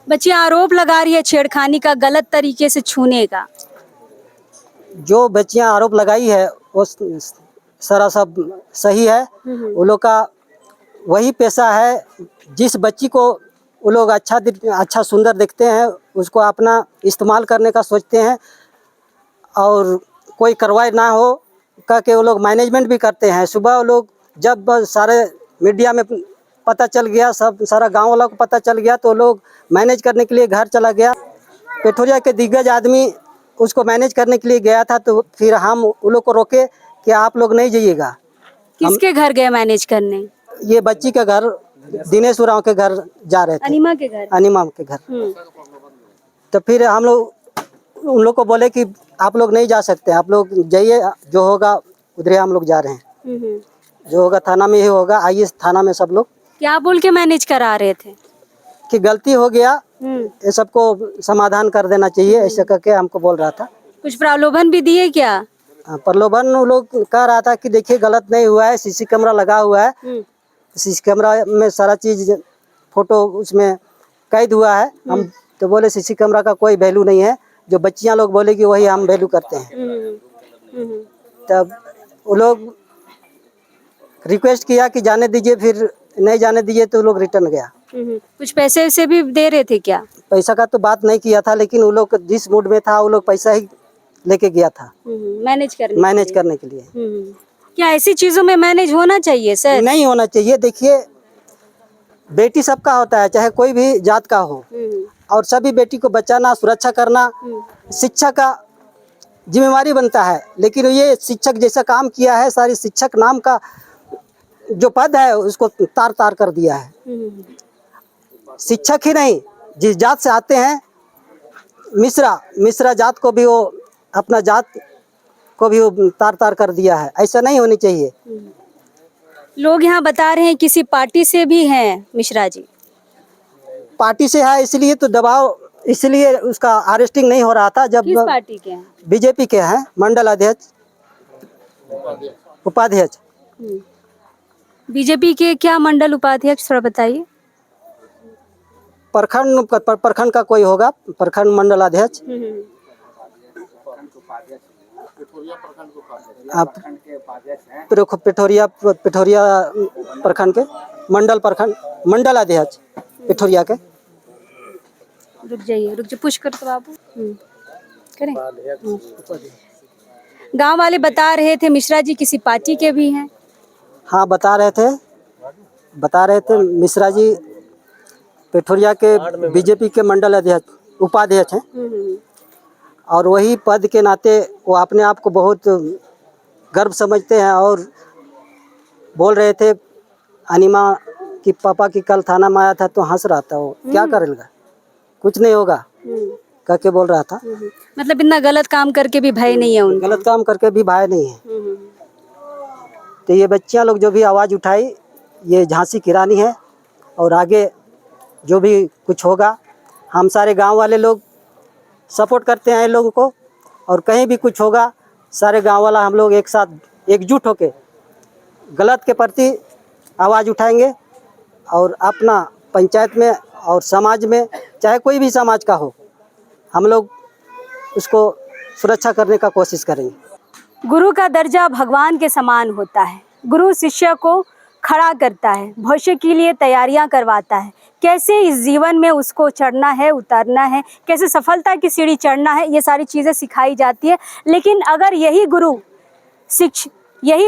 बच्ची आरोप लगा रही है छेड़खानी का, गलत तरीके से छूने का। जो बच्चियां आरोप लगाई है वो सारा सब सही है। वो लोग का वही पेशा है। जिस बच्ची को वो लोग अच्छा सुंदर देखते हैं उसको अपना इस्तेमाल करने का सोचते हैं, और कोई कार्रवाई ना हो करके वो लोग मैनेजमेंट भी करते हैं। सुबह वो लोग जब सारे मीडिया में पता चल गया, सारा गांव वालों को पता चल गया, तो लोग मैनेज करने के लिए घर चला गया। पेठोरिया के दिग्गज आदमी उसको मैनेज करने के लिए गया था, तो फिर हम उन लोग को रोके कि आप लोग नहीं जाइएगा। किसके घर गए मैनेज करने? ये बच्ची के घर, दिनेश उरांव के घर जा रहे थे। अनिमा के घर? अनिमा के घर। तो फिर हम लोग उन लोग को बोले कि आप लोग नहीं जा सकते, आप लोग जाइए, जो होगा उधर हम लोग जा रहे हैं, जो होगा थाना में ही होगा, आइए थाना में सब लोग। क्या बोल के मैनेज करा रहे थे? कि गलती हो गया, ये सबको समाधान कर देना चाहिए, ऐसे करके हमको बोल रहा था। कुछ प्रलोभन भी दिए क्या? प्रलोभन वो लोग कह रहा था कि देखिए गलत नहीं हुआ है, सीसी कैमरा लगा हुआ है, सीसी कैमरा में सारा चीज फोटो उसमें कैद हुआ है। हम तो बोले सीसी कैमरा का कोई वैल्यू नहीं है, जो बच्चियां लोग बोलेगी वही हम वैल्यू करते हैं। तब वो लोग रिक्वेस्ट किया कि जाने दीजिए, फिर नहीं जाने दीजिए तो लोग रिटर्न गया। कुछ पैसे से भी दे रहे थे क्या? पैसा का तो बात नहीं किया था, लेकिन वो लोग जिस मूड में था वो लोग पैसा ही लेके गया था मैनेज करने के लिए। क्या ऐसी चीजों में मैनेज होना चाहिए सर? नहीं होना चाहिए। देखिए बेटी सबका होता है, चाहे कोई भी जात का हो, और सभी बेटी को बचाना, सुरक्षा करना शिक्षक का जिम्मेवारी बनता है। लेकिन ये शिक्षक जैसा काम किया है, सारी शिक्षक नाम का जो पद है उसको तार तार कर दिया है। शिक्षक ही नहीं, जिस जात से आते हैं, मिश्रा जात को भी वो अपना जात को भी वो तार तार कर दिया है। ऐसा नहीं होनी चाहिए। लोग यहाँ बता रहे हैं किसी पार्टी से भी हैं मिश्रा जी। पार्टी से है इसलिए तो दबाव, इसलिए उसका अरेस्टिंग नहीं हो रहा था। जब किस पार्टी के हैं? बीजेपी के हैं, मंडल अध्यक्ष, उपाध्यक्ष। बीजेपी के क्या मंडल उपाध्यक्ष, थोड़ा बताइए। प्रखंड का कोई होगा, प्रखंड मंडल अध्यक्ष। आप पिठोरिया प्रखंड के मंडल अध्यक्ष पिठोरिया के। रुक जाइए पुश कर तो बाबू करें। गांव वाले बता रहे थे मिश्रा जी किसी पार्टी के भी हैं। हाँ, बता रहे थे मिश्रा जी पिठोरिया के बीजेपी के मंडल अध्यक्ष उपाध्यक्ष हैं, और वही पद के नाते वो अपने आप को बहुत गर्व समझते हैं। और बोल रहे थे अनिमा कि पापा की कल थाना में आया था तो हंस रहा था, वो क्या करेगा, कुछ नहीं होगा कह के बोल रहा था। मतलब इतना गलत काम करके भी भय नहीं है उनको। गलत काम करके भी भय नहीं है। तो ये बच्चियां लोग जो भी आवाज़ उठाई, ये झांसी की रानी है, और आगे जो भी कुछ होगा हम सारे गांव वाले लोग सपोर्ट करते हैं इन लोगों को, और कहीं भी कुछ होगा सारे गांव वाला हम लोग एक साथ एकजुट होके गलत के प्रति आवाज़ उठाएंगे, और अपना पंचायत में और समाज में, चाहे कोई भी समाज का हो, हम लोग उसको सुरक्षा करने का कोशिश करेंगे। गुरु का दर्जा भगवान के समान होता है। गुरु शिष्य को खड़ा करता है, भविष्य के लिए तैयारियां करवाता है, कैसे इस जीवन में उसको चढ़ना है, उतरना है, कैसे सफलता की सीढ़ी चढ़ना है, ये सारी चीज़ें सिखाई जाती है। लेकिन अगर यही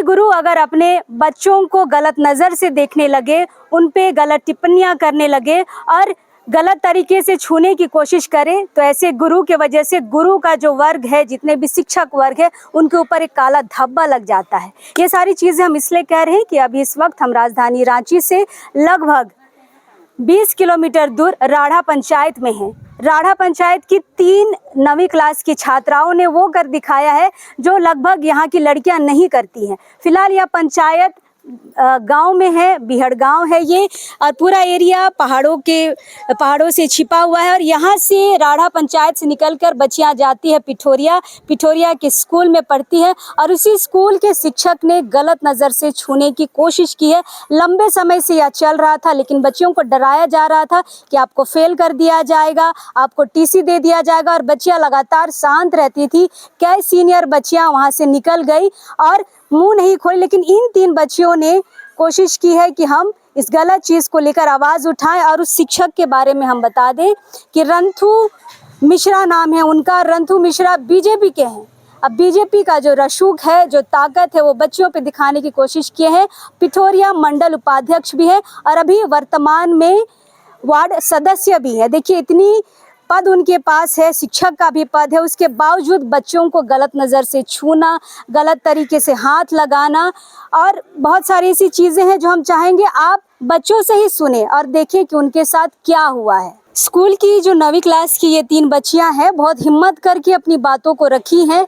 गुरु अगर अपने बच्चों को गलत नज़र से देखने लगे, उन पे गलत टिप्पणियां करने लगे और गलत तरीके से छूने की कोशिश करे, तो ऐसे गुरु के वजह से गुरु का जो वर्ग है, जितने भी शिक्षक वर्ग है, उनके ऊपर एक काला धब्बा लग जाता है। ये सारी चीज़ें हम इसलिए कह रहे हैं कि अभी इस वक्त हम राजधानी रांची से लगभग 20 किलोमीटर दूर राढ़ा पंचायत में हैं। राढ़ा पंचायत की 3 9वीं क्लास की छात्राओं ने वो कर दिखाया है जो लगभग यहाँ की लड़कियाँ नहीं करती हैं। फिलहाल यह पंचायत गांव में है, बिहड़ गांव है ये, और पूरा एरिया पहाड़ों से छिपा हुआ है। और यहाँ से राढ़ा पंचायत से निकलकर बच्चियाँ जाती है पिठोरिया के स्कूल में पढ़ती है, और उसी स्कूल के शिक्षक ने गलत नज़र से छूने की कोशिश की है। लंबे समय से यह चल रहा था, लेकिन बच्चियों को डराया जा रहा था कि आपको फेल कर दिया जाएगा, आपको टीसी दे दिया जाएगा, और बच्चियाँ लगातार शांत रहती थी। कई सीनियर बच्चियाँ वहाँ से निकल गई और मुंह नहीं खोली, लेकिन इन 3 बच्चियों ने कोशिश की है कि हम इस गलत चीज़ को लेकर आवाज़ उठाएं। और उस शिक्षक के बारे में हम बता दें कि रंथू मिश्रा नाम है उनका। रंथू मिश्रा बीजेपी के हैं। अब बीजेपी का जो रसूख है, जो ताकत है, वो बच्चियों पे दिखाने की कोशिश किए हैं। पिठोरिया मंडल उपाध्यक्ष भी है और अभी वर्तमान में वार्ड सदस्य भी है। देखिए, इतनी पद उनके पास है, शिक्षक का भी पद है, उसके बावजूद बच्चों को गलत नज़र से छूना, गलत तरीके से हाथ लगाना, और बहुत सारी ऐसी चीज़ें हैं जो हम चाहेंगे आप बच्चों से ही सुने और देखें कि उनके साथ क्या हुआ है। स्कूल की जो 9वीं क्लास की ये 3 बच्चियां हैं, बहुत हिम्मत करके अपनी बातों को रखी हैं।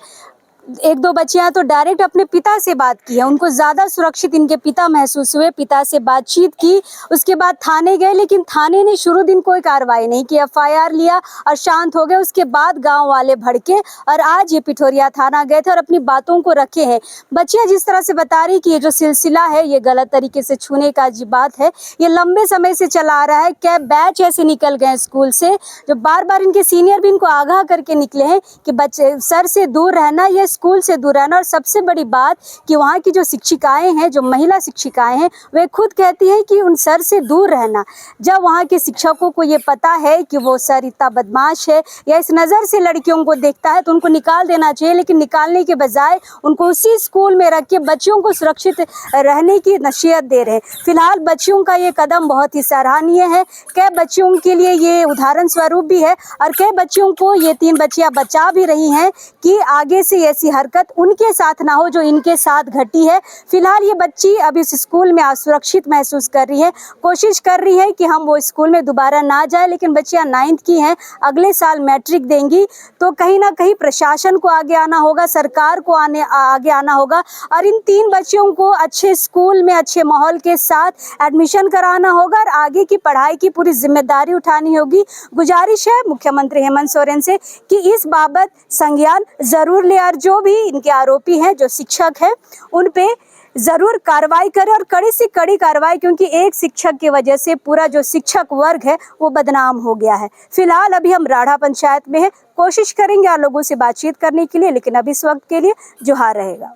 1-2 बच्चियां तो डायरेक्ट अपने पिता से बात की है, उनको ज़्यादा सुरक्षित इनके पिता महसूस हुए, पिता से बातचीत की। उसके बाद थाने गए, लेकिन थाने ने शुरू दिन कोई कार्रवाई नहीं की, FIR लिया और शांत हो गए। उसके बाद गांव वाले भड़के और आज ये पिठोरिया थाना गए थे और अपनी बातों को रखे हैं। बच्चियां जिस तरह से बता रही कि ये जो सिलसिला है, ये गलत तरीके से छूने का जी बात है, ये लंबे समय से चला आ रहा है। क्या बैच ऐसे निकल गए स्कूल से, जो बार बार इनके सीनियर भी इनको आगाह करके निकले हैं कि बच्चे सर से दूर रहना, ये स्कूल से दूर रहना। और सबसे बड़ी बात कि वहाँ की जो शिक्षिकाएं हैं, जो महिला शिक्षिकाएं हैं, वे खुद कहती हैं कि उन सर से दूर रहना। जब वहाँ के शिक्षकों को ये पता है कि वो सर इतना बदमाश है या इस नज़र से लड़कियों को देखता है, तो उनको निकाल देना चाहिए, लेकिन निकालने के बजाय उनको उसी स्कूल में रख के बच्चियों को सुरक्षित रहने की नसीहत दे रहे हैं। फिलहाल बच्चियों का ये कदम बहुत ही सराहनीय है। कई बच्चियों के लिए ये उदाहरण स्वरूप भी है और कई बच्चियों को ये 3 बच्चियाँ बचा भी रही हैं कि आगे से ऐसी ऐसी हरकत उनके साथ ना हो जो इनके साथ घटी है। फिलहाल ये बच्ची अब इस स्कूल में असुरक्षित महसूस कर रही है, कोशिश कर रही है कि हम वो स्कूल में दोबारा ना जाए, लेकिन बच्चियां 9th की हैं, अगले साल मैट्रिक देंगी, तो कहीं ना कहीं प्रशासन को आगे आना होगा, सरकार को आगे आना होगा और इन 3 बच्चियों को अच्छे स्कूल में अच्छे माहौल के साथ एडमिशन कराना होगा और आगे की पढ़ाई की पूरी जिम्मेदारी उठानी होगी। गुजारिश है मुख्यमंत्री हेमंत सोरेन से कि इस बाबत संज्ञान जरूर ले और जो भी इनके आरोपी हैं, जो शिक्षक हैं, उन पे जरूर कार्रवाई करें और कड़ी से कड़ी कार्रवाई, क्योंकि एक शिक्षक की वजह से पूरा जो शिक्षक वर्ग है वो बदनाम हो गया है। फिलहाल अभी हम राढ़ा पंचायत में हैं, कोशिश करेंगे आप लोगों से बातचीत करने के लिए, लेकिन अभी इस वक्त के लिए जोहार रहेगा।